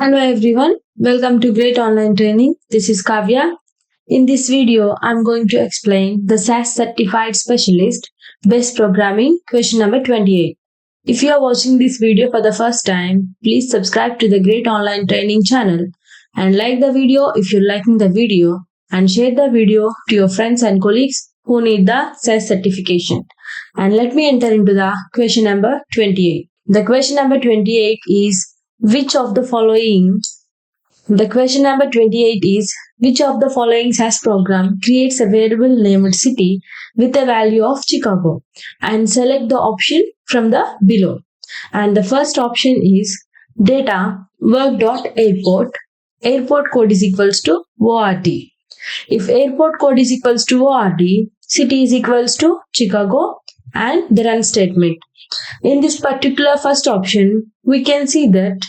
Hello everyone, welcome to Great Online Training. This is Kavya. In this video, I'm going to explain the SAS Certified Specialist Best Programming question number 28. If you are watching this video for the first time, please subscribe to the Great Online Training channel and like the video if you're liking the video and share the video to your friends and colleagues who need the SAS certification. And let me enter into the question number 28. The question number 28 is which of the following which of the following SAS program creates a variable named city with a value of Chicago, and select the option from the below. And the first option is data work.airport, airport code is equals to ORD. If airport code is equals to ORD, city is equals to Chicago, and the run statement. In this particular first option, we can see that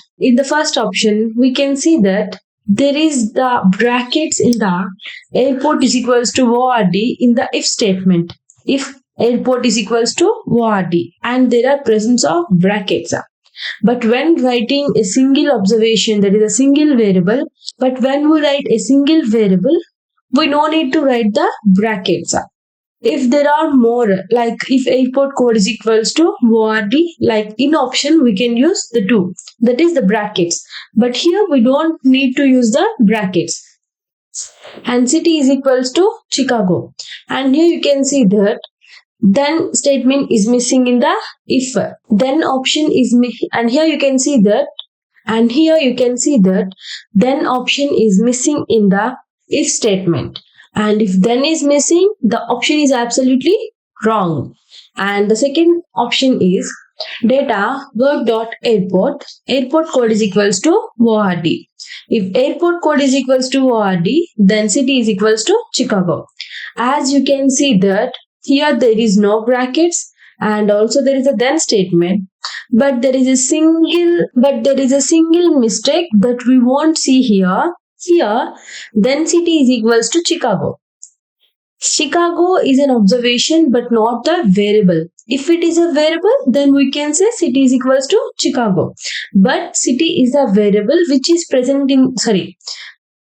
there is the brackets in the airport is equals to ORD in the if statement. If airport is equals to ORD, and there are presence of brackets. But when writing a single observation, that is a single variable, we no need to write the brackets. If there are more, like if airport code is equals to ORD, like in option we can use the 2, that is the brackets. But here we don't need to use the brackets. And city is equals to Chicago. And here you can see that then statement is missing in the if. Then option is and here you can see that then option is missing in the if statement. And if then is missing, the option is absolutely wrong. And the second option is data work.airport, airport code is equals to ORD. If airport code is equals to ORD, then city is equals to Chicago. As you can see that here there is no brackets, and also there is a then statement, but there is a single mistake that we won't see here. Here, then city is equals to Chicago. Chicago is an observation but not the variable. If it is a variable, then we can say city is equals to Chicago. But city is a variable which is present in,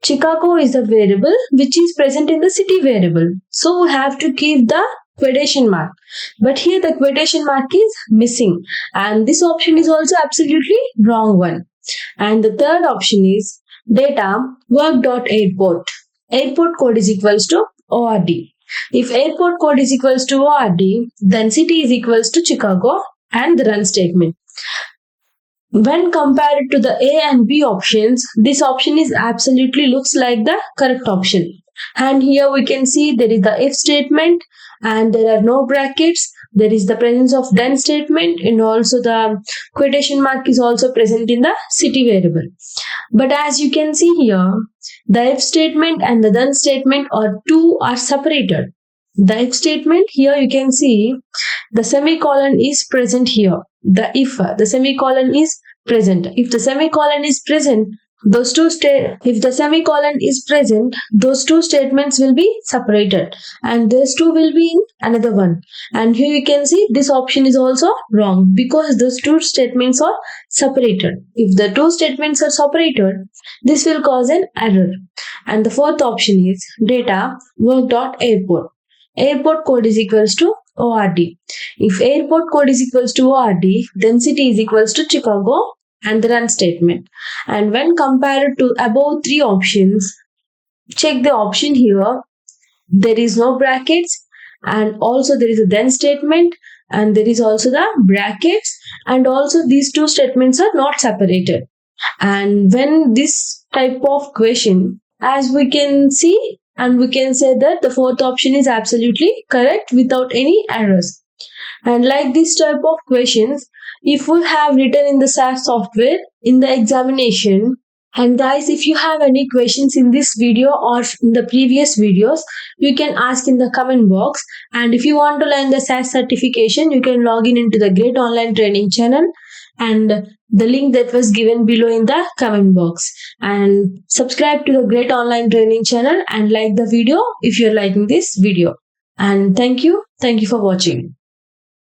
Chicago is a variable which is present in the city variable. So we have to keep the quotation mark. But here the quotation mark is missing. And this option is also absolutely wrong one. And the third option is data work.airport, airport code is equals to ORD. If airport code is equals to ORD, then city is equals to Chicago, and the run statement. When compared to the A and B options, this option is absolutely looks like the correct option. And here we can see there is the if statement and there are no brackets. There is the presence of then statement, and also the quotation mark is also present in the city variable. But as you can see here, the if statement and the then statement are separated. The if statement, here you can see the semicolon is present here. The semicolon is present. If the semicolon is present, those two statements will be separated, and those two will be in another one. And here you can see this option is also wrong because those two statements are separated. If the two statements are separated, this will cause an error. And the fourth option is data work.airport, airport code is equals to ORD. If airport code is equals to ORD, then city is equals to Chicago, and the run statement. And when compared to above three options, check the option here. There is no brackets, and also there is a then statement, and there is also the brackets, and also these two statements are not separated. And when this type of question, as we can see, and we can say that the fourth option is absolutely correct without any errors. And like this type of questions, if we have written in the SAS software in the examination, and guys, if you have any questions in this video or in the previous videos, you can ask in the comment box. And if you want to learn the SAS certification, you can log in into the Great Online Training channel, and the link that was given below in the comment box. And subscribe to the Great Online Training channel and like the video if you're liking this video. And thank you for watching.